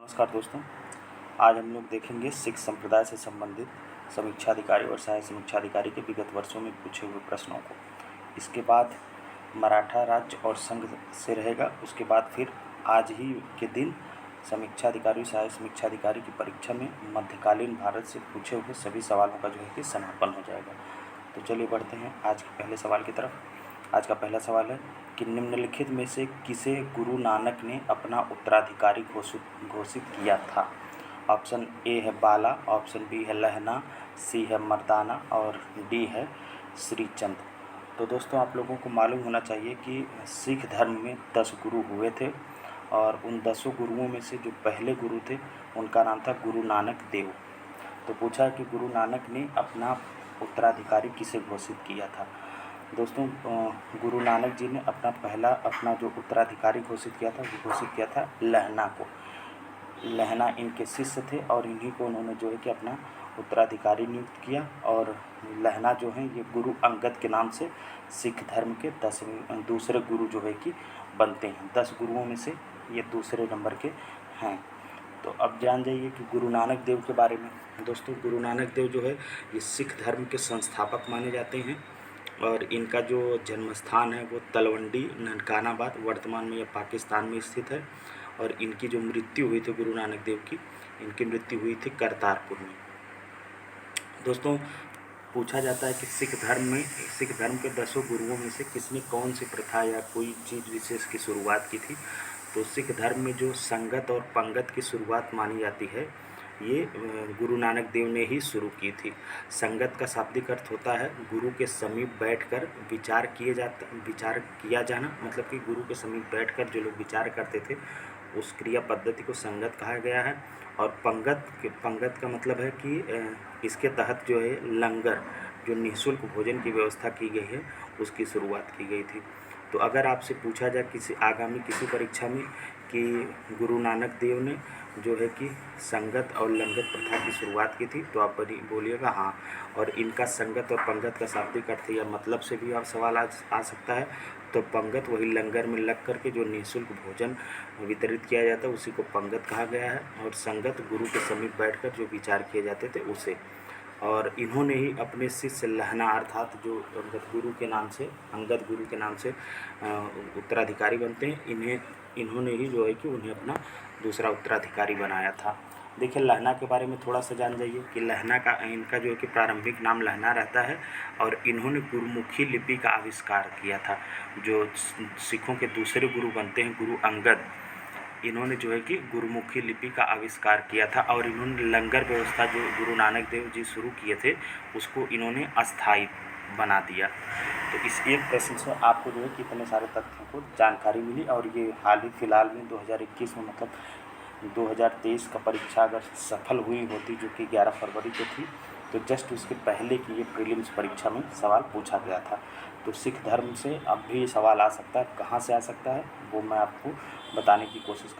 नमस्कार दोस्तों, आज हम लोग देखेंगे सिख संप्रदाय से संबंधित समीक्षाधिकारी और सहायक समीक्षाधिकारी के विगत वर्षों में पूछे हुए प्रश्नों को। इसके बाद मराठा राज्य और संघ से रहेगा। उसके बाद फिर आज ही के दिन समीक्षाधिकारी सहायक समीक्षाधिकारी की परीक्षा में मध्यकालीन भारत से पूछे हुए सभी सवालों का जो है कि समापन हो जाएगा। तो चलिए बढ़ते हैं आज के पहले सवाल की तरफ। आज का पहला सवाल है कि निम्नलिखित में से किसे गुरु नानक ने अपना उत्तराधिकारी घोषित किया था। ऑप्शन ए है बाला, ऑप्शन बी है लहना, सी है मर्दाना और डी है श्रीचंद। तो दोस्तों, आप लोगों को मालूम होना चाहिए कि सिख धर्म में 10 गुरु हुए थे और उन 10 गुरुओं में से जो पहले गुरु थे उनका नाम था गुरु नानक देव। तो पूछा कि गुरु नानक ने अपना उत्तराधिकारी किसे घोषित किया था। दोस्तों, गुरु नानक जी ने अपना जो उत्तराधिकारी घोषित किया था वो घोषित किया था लहना को। लहना इनके शिष्य थे और इन्हीं को उन्होंने जो है कि अपना उत्तराधिकारी नियुक्त किया। और लहना जो हैं ये गुरु अंगद के नाम से सिख धर्म के दूसरे गुरु जो है कि बनते हैं। 10 गुरुओं में से ये दूसरे नंबर के हैं। तो अब जान जाइए कि गुरु नानक देव के बारे में। दोस्तों, गुरु नानक देव जो है ये सिख धर्म के संस्थापक माने जाते हैं और इनका जो जन्म स्थान है वो तलवंडी ननकानाबाद वर्तमान में यह पाकिस्तान में स्थित है। और इनकी जो मृत्यु हुई थी गुरु नानक देव की, इनकी मृत्यु हुई थी करतारपुर में। दोस्तों, पूछा जाता है कि सिख धर्म के 10 गुरुओं में से किसने कौन सी प्रथा या कोई चीज़ विशेष की शुरुआत की थी। तो सिख धर्म में जो संगत और पंगत की शुरुआत मानी जाती है ये गुरु नानक देव ने ही शुरू की थी। संगत का शाब्दिक अर्थ होता है गुरु के समीप बैठकर विचार किया जाना, मतलब कि गुरु के समीप बैठकर जो लोग विचार करते थे उस क्रिया पद्धति को संगत कहा गया है। और पंगत का मतलब है कि इसके तहत जो है लंगर, जो निःशुल्क भोजन की व्यवस्था की गई है, उसकी शुरुआत की गई थी। तो अगर आपसे पूछा जाए आगामी किसी परीक्षा में कि गुरु नानक देव ने जो है कि संगत और लंगत प्रथा की शुरुआत की थी, तो आप बोलिएगा हाँ। और इनका संगत और पंगत का शाब्दिक अर्थ या मतलब से भी आप सवाल आ सकता है। तो पंगत वही लंगर में लग करके जो निःशुल्क भोजन वितरित किया जाता है उसी को पंगत कहा गया है। और संगत गुरु के समीप बैठकर जो विचार किए जाते थे उसे। और इन्होंने ही अपने शिष्य लहना अर्थात जो अंगद गुरु के नाम से उत्तराधिकारी बनते हैं, इन्होंने ही जो है कि उन्हें अपना दूसरा उत्तराधिकारी बनाया था। देखिए, लहना के बारे में थोड़ा सा जान जाइए कि इनका जो है कि प्रारंभिक नाम लहना रहता है और इन्होंने गुरुमुखी लिपि का आविष्कार किया था। जो सिखों के दूसरे गुरु बनते हैं गुरु अंगद, इन्होंने जो है कि गुरुमुखी लिपि का आविष्कार किया था। और इन्होंने लंगर व्यवस्था जो गुरु नानक देव जी शुरू किए थे उसको इन्होंने अस्थायी बना दिया। तो इस एक प्रश्न से आपको जो है कि इतने सारे तथ्यों को जानकारी मिली। और ये हाल ही फिलहाल में 2021 में, मतलब 2023 का परीक्षा अगर सफल हुई होती जो कि 11 फरवरी को थी, तो जस्ट उसके पहले की ये प्रीलिम्स परीक्षा में सवाल पूछा गया था। तो सिख धर्म से अब भी सवाल आ सकता है। कहाँ से आ सकता है वो मैं आपको बताने की कोशिश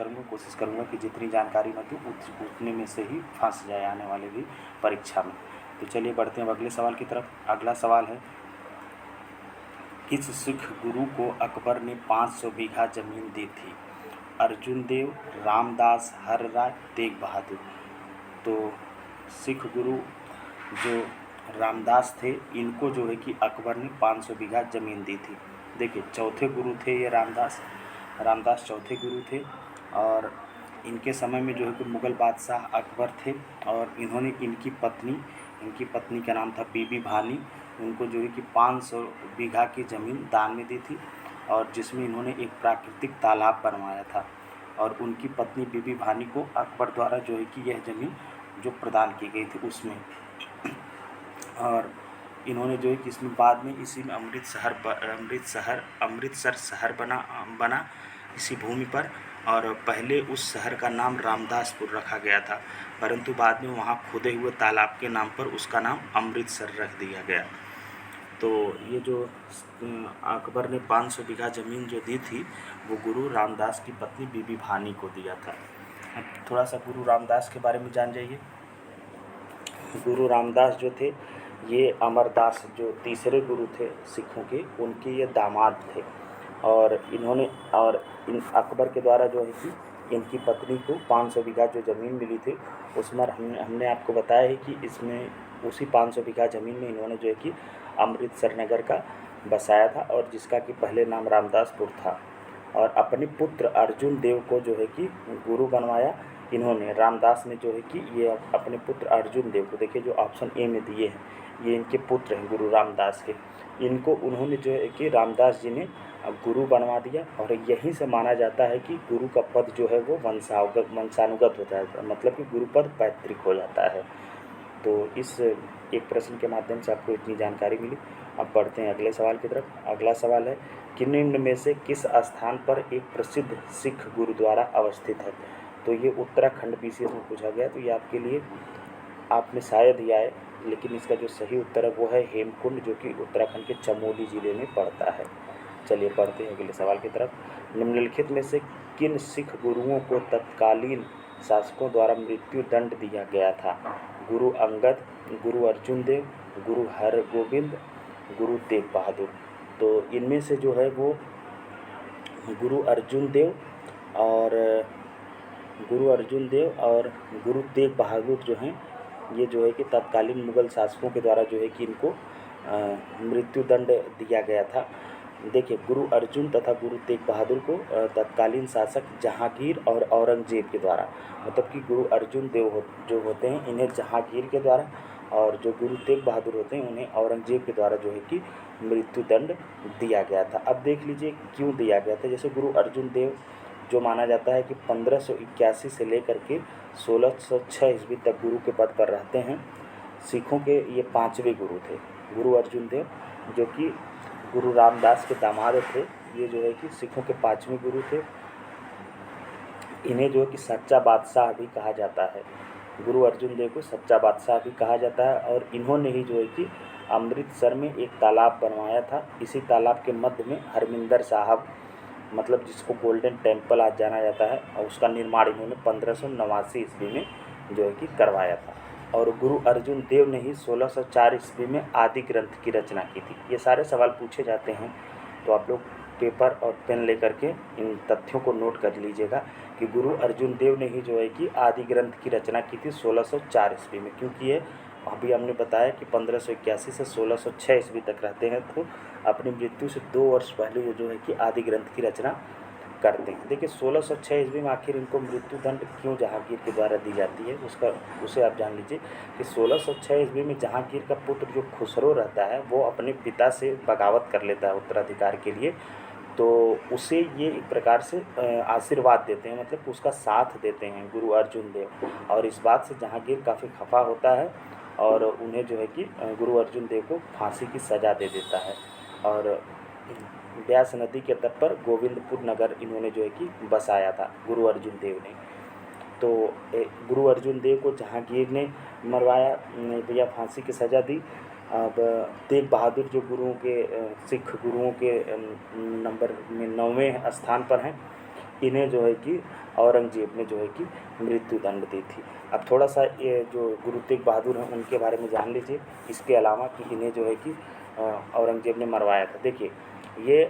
करूँगा कि जितनी जानकारी मैं दूँ उतने में से ही फंस जाए आने वाले भी परीक्षा में। तो चलिए बढ़ते हैं अगले सवाल की तरफ। अगला सवाल है, किस सिख गुरु को अकबर ने 500 बीघा जमीन दी थी। अर्जुन देव, रामदास, हर राय, तेग बहादुर। तो सिख गुरु जो रामदास थे, इनको जो है कि अकबर ने 500 बीघा ज़मीन दी थी। देखिए, चौथे गुरु थे ये रामदास चौथे गुरु थे। और इनके समय में जो है कि मुग़ल बादशाह अकबर थे और इन्होंने इनकी पत्नी का नाम था बीबी भानी, उनको जो है कि 500 बीघा की ज़मीन दान में दी थी और जिसमें इन्होंने एक प्राकृतिक तालाब बनवाया था। और उनकी पत्नी बीबी भानी को अकबर द्वारा जो है कि यह ज़मीन जो प्रदान की गई थी उसमें। और इन्होंने जो है कि इसमें बाद में इसी में अमृतसर शहर बना इसी भूमि पर। और पहले उस शहर का नाम रामदासपुर रखा गया था, परंतु बाद में वहाँ खोदे हुए तालाब के नाम पर उसका नाम अमृतसर रख दिया गया। तो ये जो अकबर ने 500 बीघा ज़मीन जो दी थी वो गुरु रामदास की पत्नी बीबी भानी को दिया था। अब थोड़ा सा गुरु रामदास के बारे में जान जाइए। गुरु रामदास जो थे ये अमरदास जो तीसरे गुरु थे सिखों के, उनके ये दामाद थे। और इन अकबर के द्वारा जो है कि इनकी पत्नी को 500 बीघा जो ज़मीन मिली थी, उसमें हमने आपको बताया है कि इसमें उसी 500 बीघा ज़मीन में इन्होंने जो है कि अमृतसर नगर का बसाया था, और जिसका कि पहले नाम रामदासपुर था। और अपने पुत्र अर्जुन देव को जो है कि गुरु बनवाया इन्होंने। रामदास ने जो है कि ये अपने पुत्र अर्जुन देव को, देखिए जो ऑप्शन ए में दिए हैं, ये इनके पुत्र हैं गुरु रामदास के। इनको उन्होंने जो है कि रामदास जी ने गुरु बनवा दिया, और यहीं से माना जाता है कि गुरु का पद जो है वो वंशानुगत होता है, मतलब कि गुरु पद पैतृक हो जाता है। तो इस एक प्रश्न के माध्यम से आपको इतनी जानकारी मिली। अब बढ़ते हैं अगले सवाल की तरफ। अगला सवाल है कि निम्न में से किस स्थान पर एक प्रसिद्ध सिख गुरुद्वारा अवस्थित है। तो ये उत्तराखंड BCS में पूछा गया, तो ये आपके लिए आप में शायद ही आए, लेकिन इसका जो सही उत्तर है वो है हेमकुंड, जो कि उत्तराखंड के चमोली ज़िले में पड़ता है। चलिए बढ़ते हैं अगले सवाल की तरफ। निम्नलिखित में से किन सिख गुरुओं को तत्कालीन शासकों द्वारा मृत्यु दंड दिया गया था। गुरु अंगद, गुरु अर्जुन देव, गुरु हरगोविंद, गुरु तेग बहादुर। तो इनमें से जो है वो गुरु अर्जुन देव और गुरु तेग बहादुर जो हैं, ये जो है कि तत्कालीन मुग़ल शासकों के द्वारा जो है कि इनको मृत्यु दंड दिया गया था। देखिए, गुरु अर्जुन तथा गुरु तेग बहादुर को तत्कालीन शासक जहांगीर और औरंगजेब के द्वारा, मतलब कि गुरु अर्जुन देव जो होते हैं इन्हें जहांगीर के द्वारा, और जो गुरु तेग बहादुर होते हैं उन्हें औरंगजेब के द्वारा जो है कि मृत्यु दंड दिया गया था। अब देख लीजिए क्यों दिया गया था। जैसे गुरु अर्जुन देव जो माना जाता है कि 1581 से लेकर के 1606 ईस्वी तक गुरु के पद पर रहते हैं। सिखों के ये 5वें गुरु थे। गुरु अर्जुन देव जो कि गुरु रामदास के दामाद थे, ये जो है कि सिखों के 5वें गुरु थे। इन्हें जो है कि सच्चा बादशाह भी कहा जाता है। गुरु अर्जुन देव को सच्चा बादशाह भी कहा जाता है, और इन्होंने ही जो है कि अमृतसर में एक तालाब बनवाया था। इसी तालाब के मध्य में हरमिंदर साहब, मतलब जिसको गोल्डन टेम्पल आज जाना जाता है, और उसका निर्माण इन्होंने 1589 ईस्वी में जो है कि करवाया था। और गुरु अर्जुन देव ने ही 1604 ईस्वी में आदि ग्रंथ की रचना की थी। ये सारे सवाल पूछे जाते हैं, तो आप लोग पेपर और पेन लेकर के इन तथ्यों को नोट कर लीजिएगा कि गुरु अर्जुन देव ने ही जो है कि आदि ग्रंथ की रचना की थी 1604 ईस्वी में। क्योंकि ये अभी हमने बताया कि 1581 से 1606 ईस्वी तक रहते हैं, तो अपनी मृत्यु से 2 वर्ष पहले ये जो है कि आदि ग्रंथ की रचना करते हैं। देखिए 1606 ईस्वी में आखिर इनको मृत्यु दंड क्यों जहांगीर के द्वारा दी जाती है, उसे आप जान लीजिए कि 1606 ईस्वी में जहांगीर का पुत्र जो खुसरो रहता है वो अपने पिता से बगावत कर लेता है उत्तराधिकार के लिए। तो उसे ये एक प्रकार से आशीर्वाद देते हैं, मतलब उसका साथ देते हैं गुरु अर्जुन देव। और इस बात से जहांगीर काफ़ी खफा होता है, और उन्हें जो है कि गुरु अर्जुन देव को फांसी की सज़ा दे देता है। और ब्यास नदी के तट पर गोविंदपुर नगर इन्होंने जो है कि बसाया था गुरु अर्जुन देव ने। तो गुरु अर्जुन देव को जहांगीर ने मरवाया या फांसी की सज़ा दी। अब तेग बहादुर जो गुरुओं के सिख गुरुओं के नंबर में 9वें स्थान पर हैं, इन्हें जो है कि औरंगजेब ने जो है कि मृत्यु दंड दी थी। अब थोड़ा सा ये जो गुरु तेग बहादुर हैं उनके बारे में जान लीजिए, इसके अलावा कि इन्हें जो है कि औरंगजेब ने मरवाया था। देखिए ये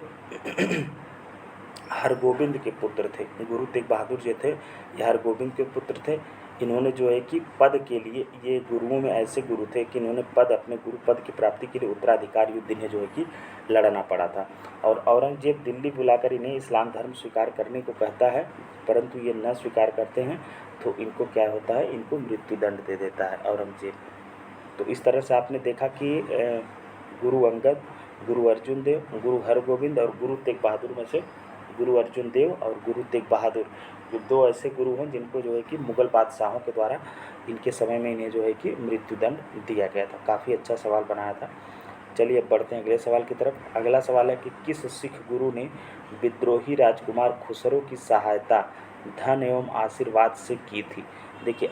हरगोविंद के पुत्र थे। गुरु तेग बहादुर जो थे ये हरगोविंद के पुत्र थे। इन्होंने जो है कि पद के लिए, ये गुरुओं में ऐसे गुरु थे कि इन्होंने अपने गुरु पद की प्राप्ति के लिए उत्तराधिकार युद्ध इन्हें जो है कि लड़ना पड़ा था। और औरंगजेब दिल्ली बुलाकर इन्हें इस्लाम धर्म स्वीकार करने को कहता है, परंतु ये न स्वीकार करते हैं, तो इनको क्या होता है, इनको मृत्यु दंड दे देता है औरंगजेब। तो इस तरह से आपने देखा कि गुरु अंगद, गुरु अर्जुन देव, गुरु हरगोविंद और गुरु तेग बहादुर में से गुरु अर्जुन देव और गुरु तेग बहादुर ये 2 ऐसे गुरु हैं जिनको जो है कि मुग़ल बादशाहों के द्वारा इनके समय में इन्हें जो है कि मृत्यु दंड दिया गया था। काफ़ी अच्छा सवाल बनाया था। चलिए अब बढ़ते हैं अगले सवाल की तरफ। अगला सवाल है कि किस सिख गुरु ने विद्रोही राजकुमार खुसरो की सहायता धन एवं आशीर्वाद से की थी। देखिए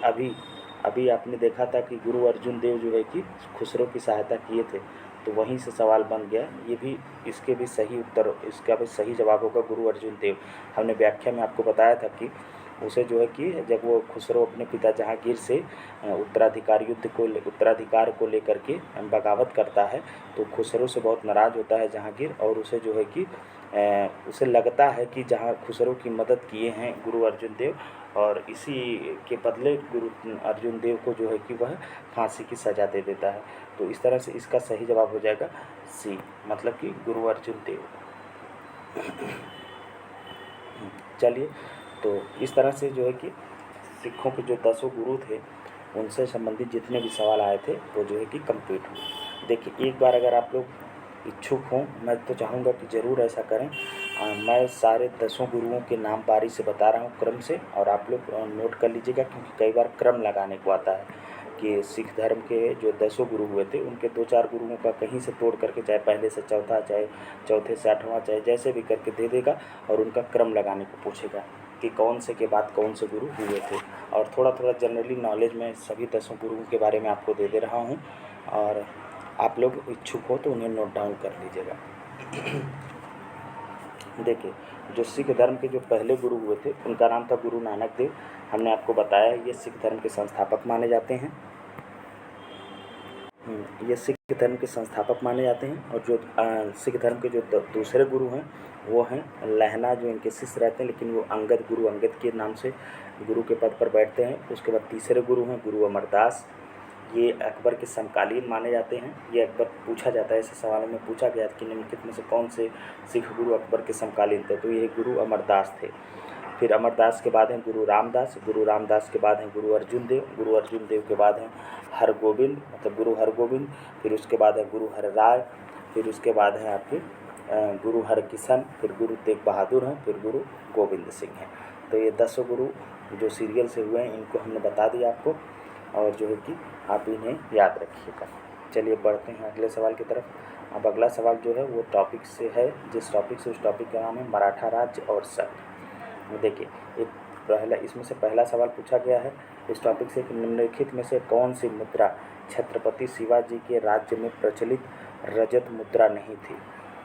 अभी आपने देखा था कि गुरु अर्जुन देव जो है कि खुसरो की सहायता किए थे, तो वहीं से सवाल बन गया। ये भी इसका भी सही जवाब होगा गुरु अर्जुन देव। हमने व्याख्या में आपको बताया था कि उसे जो है कि जब वो खुसरो अपने पिता जहांगीर से उत्तराधिकार को लेकर के बगावत करता है, तो खुसरो से बहुत नाराज़ होता है जहांगीर, और उसे जो है कि उसे लगता है कि जहाँ खुसरो की मदद किए हैं गुरु अर्जुन देव, और इसी के बदले गुरु अर्जुन देव को जो है कि वह फांसी की सज़ा दे देता है। तो इस तरह से इसका सही जवाब हो जाएगा सी, मतलब कि गुरु अर्जुन देव। चलिए, तो इस तरह से जो है कि सिखों के जो 10 गुरु थे उनसे संबंधित जितने भी सवाल आए थे वो जो है कि कंप्लीट हुए। देखिए, एक बार अगर आप लोग इच्छुक हों, मैं तो चाहूँगा कि ज़रूर ऐसा करें। मैं सारे 10 गुरुओं के नाम बारी से बता रहा हूँ क्रम से, और आप लोग नोट कर लीजिएगा, क्योंकि कई बार क्रम लगाने को आता है कि सिख धर्म के जो 10 गुरु हुए थे उनके 2-4 गुरुओं का कहीं से तोड़ करके, चाहे पहले से चौथा, चाहे चौथे से 8वां, चाहे जैसे भी करके दे देगा, और उनका क्रम लगाने को पूछेगा कि कौन से के बाद कौन से गुरु हुए थे। और थोड़ा थोड़ा जनरली नॉलेज में सभी 10 गुरुओं के बारे में आपको दे रहा हूँ, और आप लोग इच्छुक हो तो उन्हें नोट डाउन कर लीजिएगा। देखिए, जो सिख धर्म के जो पहले गुरु हुए थे उनका नाम था गुरु नानक देव। हमने आपको बताया ये सिख धर्म के संस्थापक माने जाते हैं। ये सिख धर्म के संस्थापक माने जाते हैं। और जो सिख धर्म के जो दूसरे गुरु हैं वो हैं लहना, जो इनके शिष्य रहते हैं, लेकिन वो अंगद, गुरु अंगद के नाम से गुरु के पद पर बैठते हैं। उसके बाद तीसरे गुरु हैं गुरु अमरदास। ये अकबर के समकालीन माने जाते हैं। ये अकबर पूछा जाता है, ऐसे सवालों में पूछा गया कि निम्नलिखित में से कौन से सिख गुरु अकबर के समकालीन थे, तो ये गुरु अमरदास थे। फिर अमरदास के बाद हैं गुरु रामदास। गुरु रामदास के बाद हैं गुरु अर्जुन देव। गुरु अर्जुन देव के बाद हैं हरगोविंद, मतलब गुरु हरगोविंद। फिर उसके बाद है गुरु हरराय। फिर उसके बाद हैं आपके गुरु हरकिशन। फिर गुरु तेग बहादुर हैं। फिर गुरु गोविंद सिंह हैं। तो ये 10 गुरु जो सीरियल से हुए हैं इनको हमने बता दिया आपको, और जो है कि आप इन्हें याद रखिएगा। चलिए बढ़ते हैं अगले सवाल की तरफ। अब अगला सवाल जो है वो टॉपिक से है, जिस टॉपिक से, उस टॉपिक का नाम है मराठा राज्य और शक। देखिए, एक पहला, इसमें से पहला सवाल पूछा गया है इस टॉपिक से कि निम्नलिखित में से कौन सी मुद्रा छत्रपति शिवाजी के राज्य में प्रचलित रजत मुद्रा नहीं थी?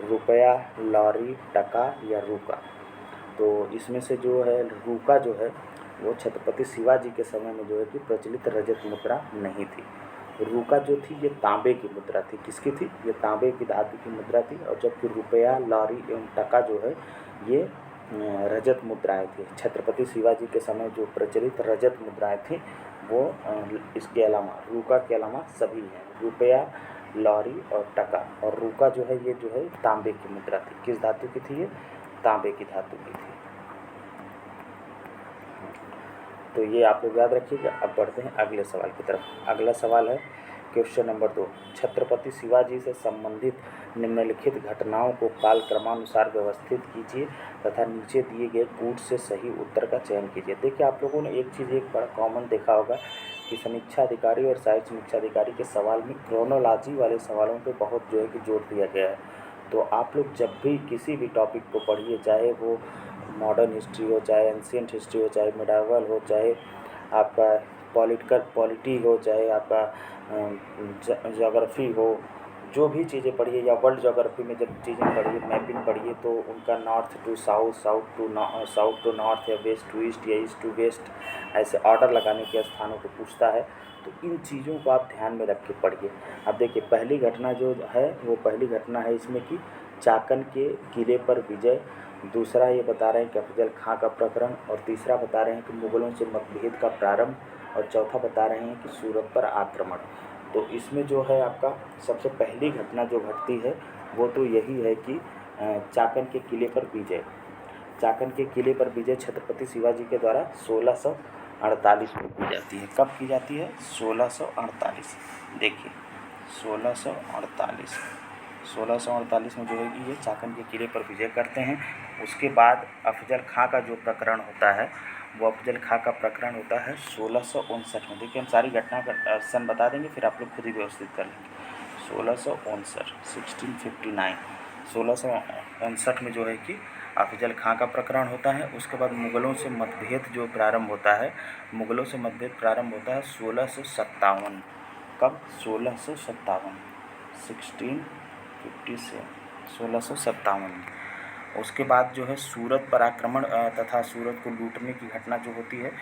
रुपया, लॉरी, टका या रूका? तो इसमें से जो है रूका जो है वो छत्रपति शिवाजी के समय में जो है कि प्रचलित रजत मुद्रा नहीं थी। रूका जो थी ये तांबे की मुद्रा थी। किसकी थी? ये तांबे की धातु की मुद्रा थी। और जबकि रुपया, लॉरी एवं टका जो है ये रजत मुद्राएं थी। छत्रपति शिवाजी के समय जो प्रचलित रजत मुद्राएं थी वो इसके अलावा, रूका के अलावा सभी हैं। रुपया, लॉरी और टका। और रूका जो है ये जो है तांबे की मुद्रा थी। किस धातु की थी? ये तांबे की धातु की थी। तो ये आप लोग याद रखिएगा। अब बढ़ते हैं अगले सवाल की तरफ। अगला सवाल है क्वेश्चन नंबर 2। छत्रपति शिवाजी से संबंधित निम्नलिखित घटनाओं को कालक्रमानुसार व्यवस्थित कीजिए तथा नीचे दिए गए कूट से सही उत्तर का चयन कीजिए। देखिए, आप लोगों ने एक बड़ा कॉमन देखा होगा कि समीक्षा अधिकारी और सहायक समीक्षा अधिकारी के सवाल में क्रोनोलॉजी वाले सवालों पे बहुत जो है कि जोर दिया गया है। तो आप लोग जब भी किसी भी टॉपिक को पढ़िए, चाहे वो मॉडर्न हिस्ट्री हो, चाहे एंशिएंट हिस्ट्री हो, चाहे मिडावल हो, चाहे आपका पॉलिटी हो, चाहे आपका ज्योग्राफी हो, जो भी चीज़ें पढ़िए, या वर्ल्ड ज्योग्राफी में जब चीज़ें पढ़िए, मैपिंग पढ़िए, तो उनका north to south, south to north, या वेस्ट टू ईस्ट, या ईस्ट टू वेस्ट, ऐसे ऑर्डर लगाने के स्थानों को पूछता है। तो इन चीज़ों को आप ध्यान में रख के पढ़िए। अब देखिए, पहली घटना जो है वो पहली घटना है इसमें कि चाकन के किले पर विजय। दूसरा ये बता रहे हैं कि अफजल खां का प्रकरण। और तीसरा बता रहे हैं कि मुग़लों से मतभेद का प्रारंभ। और चौथा बता रहे हैं कि सूरत पर आक्रमण। तो इसमें जो है आपका सबसे पहली घटना जो घटती है वो तो यही है कि चाकन के किले पर विजय। चाकन के किले पर विजय छत्रपति शिवाजी के द्वारा 1648 में की जाती है। कब की जाती है? 1648। देखिए, 1648 में जो है कि ये चाकन के किले पर विजय करते हैं। उसके बाद अफजल खां का जो प्रकरण होता है वो अफजल खां का प्रकरण होता है 1659 में। देखिए, हम सारी घटना का सन बता देंगे, फिर आप लोग खुद ही व्यवस्थित कर लेंगे। 1659 1659 में जो है कि अफजल खां का प्रकरण होता है। उसके बाद मुग़लों से मतभेद जो प्रारंभ होता है, मुग़लों से मतभेद प्रारंभ होता है 1657। कब? 1657, 1657 में। उसके बाद जो है सूरत पर आक्रमण तथा सूरत को लूटने की घटना जो होती है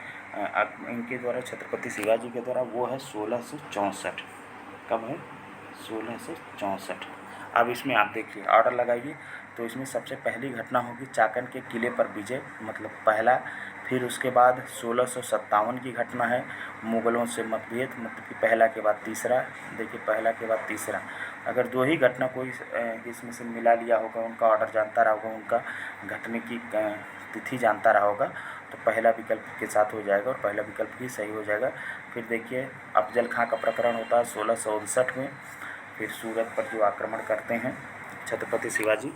इनके द्वारा, छत्रपति शिवाजी के द्वारा, वो है 1664। कब है? 1664। अब इसमें आप देखिए, ऑर्डर लगाइए। तो इसमें सबसे पहली घटना होगी चाकन के किले पर विजय, मतलब पहला। फिर उसके बाद 1657 की घटना है, मुगलों से मतभेद, मतलब कि पहला के बाद तीसरा। देखिए, पहला के बाद तीसरा, अगर दो ही घटना कोई इसमें से मिला लिया होगा, उनका ऑर्डर जानता रहा होगा, उनका घटने की तिथि जानता रहा होगा, तो पहला विकल्प के साथ हो जाएगा और पहला विकल्प ही सही हो जाएगा। फिर देखिए, अफजल खां का प्रकरण होता है 1659 में। फिर सूरत पर जो आक्रमण करते हैं छत्रपति शिवाजी,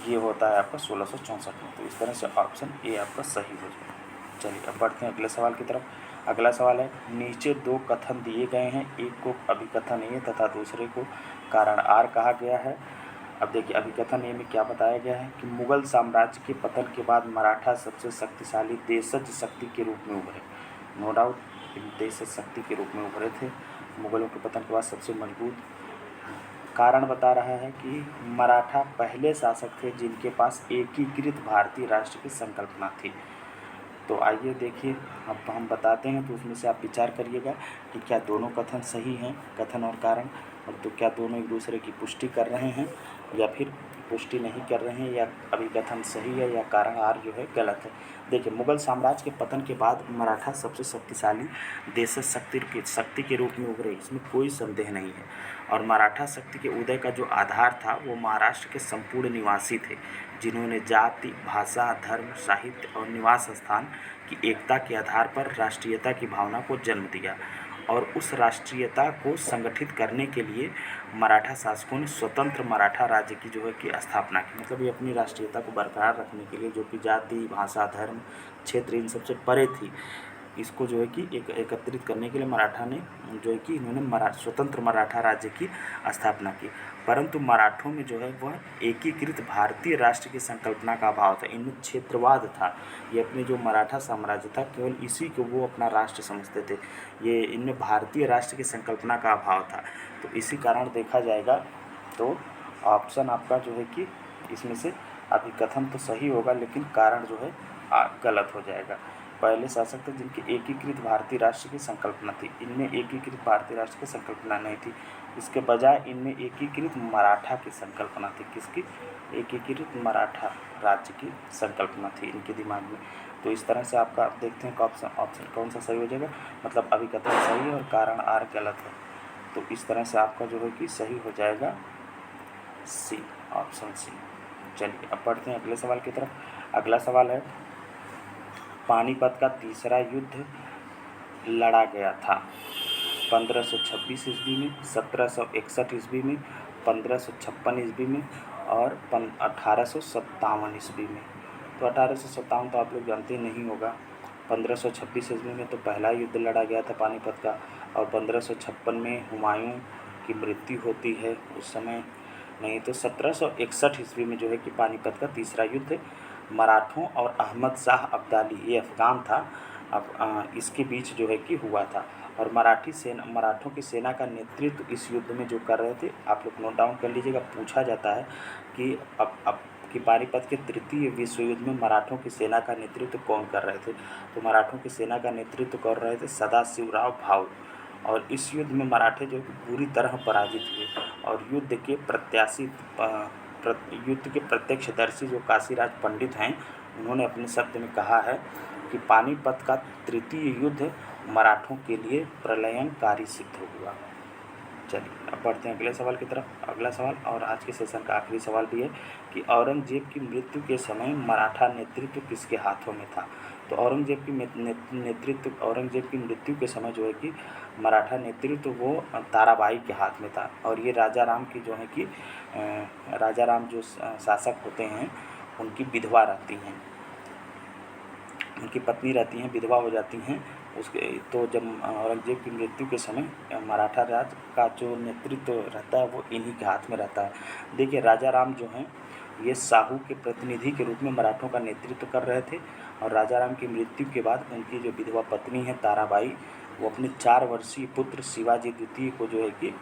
ये होता है आपका 1664 में। तो इस तरह से ऑप्शन ए आपका सही हो जाएगा। चलिए, अब बढ़ते हैं अगले सवाल की तरफ। अगला सवाल है, नीचे दो कथन दिए गए हैं, एक को अभिकथन ए तथा दूसरे को कारण आर कहा गया है। अब देखिए, अभिकथन ए में क्या बताया गया है कि मुगल साम्राज्य के पतन के बाद मराठा सबसे शक्तिशाली देशज शक्ति के रूप में उभरे। नो डाउट, देशज शक्ति के रूप में उभरे थे मुगलों के पतन के बाद, सबसे मजबूत। कारण बता रहा है कि मराठा पहले शासक थे जिनके पास एकीकृत भारतीय राष्ट्र की संकल्पना थी। तो आइए देखिए, अब हम बताते हैं, तो उसमें से आप विचार करिएगा कि क्या दोनों कथन सही हैं, कथन और कारण, और तो क्या दोनों एक दूसरे की पुष्टि कर रहे हैं या फिर पुष्टि नहीं कर रहे हैं, या अभी कथन सही है या कारण आर जो है गलत है। देखिए, मुगल साम्राज्य के पतन के बाद मराठा सबसे शक्तिशाली देश शक्ति के रूप में उभरे, इसमें कोई संदेह नहीं है। और मराठा शक्ति के उदय का जो आधार था वो महाराष्ट्र के संपूर्ण निवासी थे, जिन्होंने जाति, भाषा, धर्म, साहित्य और निवास स्थान की एकता के आधार पर राष्ट्रीयता की भावना को जन्म दिया। और उस राष्ट्रीयता को संगठित करने के लिए मराठा शासकों ने स्वतंत्र मराठा राज्य की जो है कि स्थापना की। मतलब ये अपनी राष्ट्रीयता को बरकरार रखने के लिए, जो कि जाति, भाषा, धर्म, क्षेत्र इन सबसे परे थी, इसको जो है कि एकत्रित करने के लिए मराठा ने जो है कि इन्होंने स्वतंत्र मराठा राज्य की स्थापना की। परंतु मराठों में जो है वह एकीकृत भारतीय राष्ट्र की संकल्पना का अभाव था, इनमें क्षेत्रवाद था। ये अपने जो मराठा साम्राज्य था, केवल इसी को वो अपना राष्ट्र समझते थे, ये इनमें भारतीय राष्ट्र की संकल्पना का अभाव था। तो इसी कारण देखा जाएगा तो ऑप्शन आपका जो है कि इसमें से अभी कथन तो सही होगा, लेकिन कारण जो है गलत हो जाएगा। पहले शासक थे जिनकी एकीकृत भारतीय राष्ट्र की संकल्पना थी, इनमें एकीकृत भारतीय राष्ट्र की संकल्पना नहीं थी, इसके बजाय इनमें एकीकृत मराठा की संकल्पना थी। किसकी? एकीकृत मराठा राज्य की संकल्पना थी इनके दिमाग में। तो इस तरह से आपका आप देखते हैं कि ऑप्शन कौन सा सही हो जाएगा, मतलब अभिकथन सही है और कारण आर गलत है। तो इस तरह से आपका जो है कि सही हो जाएगा सी, ऑप्शन सी। चलिए, अब बढ़ते हैं अगले सवाल की तरफ। अगला सवाल है, पानीपत का तीसरा युद्ध लड़ा गया था 1526 ईस्वी में, 1761 ईस्वी में, 1556 ईस्वी में और 1857 ईस्वी में। तो 1857 तो आप लोग जानते नहीं होगा। 1526 ईस्वी में तो पहला युद्ध लड़ा गया था पानीपत का, और 1556 में हुमायूं की मृत्यु होती है उस समय। नहीं तो 1761 ईस्वी में जो है कि पानीपत का तीसरा युद्ध मराठों और अहमद शाह अब्दाली, ये अफ़गान था, अब इसके बीच जो है कि हुआ था। और मराठों की सेना का नेतृत्व इस युद्ध में जो कर रहे थे, आप लोग नोट डाउन कर लीजिएगा, पूछा जाता है कि अब कि पानीपत के तृतीय विश्व युद्ध में मराठों की सेना का नेतृत्व कौन कर रहे थे। तो मराठों की सेना का नेतृत्व कर रहे थे सदाशिवराव भाऊ। और इस युद्ध में मराठे जो पूरी तरह पराजित हुए, और युद्ध के प्रत्यक्षदर्शी जो काशीराज पंडित हैं, उन्होंने अपने शब्द में कहा है कि पानीपत का तृतीय युद्ध मराठों के लिए प्रलयंकारी सिद्ध हुआ। चलिए, अब बढ़ते हैं अगले सवाल की तरफ। अगला सवाल और आज के सेशन का आखिरी सवाल भी है कि औरंगजेब की मृत्यु के समय मराठा नेतृत्व किसके हाथों में था। तो औरंगजेब की मृत्यु के समय जो है कि मराठा नेतृत्व वो ताराबाई के हाथ में था। और ये राजा राम की जो है कि राजा राम जो शासक होते हैं, उनकी विधवा रहती हैं, उनकी पत्नी रहती हैं, विधवा हो जाती हैं उसके। तो जब औरंगजेब की मृत्यु के समय मराठा राज का जो नेतृत्व रहता है वो इन्हीं के हाथ में रहता है। देखिए, राजा राम जो हैं ये साहू के प्रतिनिधि के रूप में मराठों का नेतृत्व कर रहे थे। और राजा राम की मृत्यु के बाद उनकी जो विधवा पत्नी है ताराबाई, वो अपने 4 वर्षीय पुत्र शिवाजी द्वितीय को जो है कि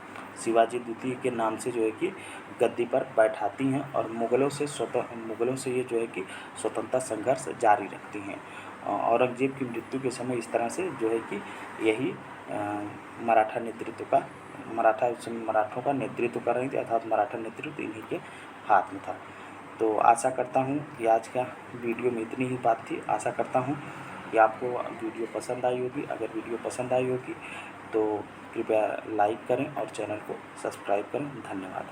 शिवाजी द्वितीय के नाम से जो है कि गद्दी पर बैठाती हैं और मुग़लों से ये जो है कि स्वतंत्रता संघर्ष जारी रखती हैं। औरंगज़ेब की मृत्यु के समय इस तरह से जो है कि यही मराठों का नेतृत्व कर रही थी, अर्थात मराठा नेतृत्व इन्हीं के हाथ में था। तो आशा करता हूँ कि आज का वीडियो में इतनी ही बात थी। आशा करता हूँ कि आपको वीडियो पसंद आई होगी। अगर वीडियो पसंद आई होगी तो कृपया लाइक करें और चैनल को सब्सक्राइब करें। धन्यवाद।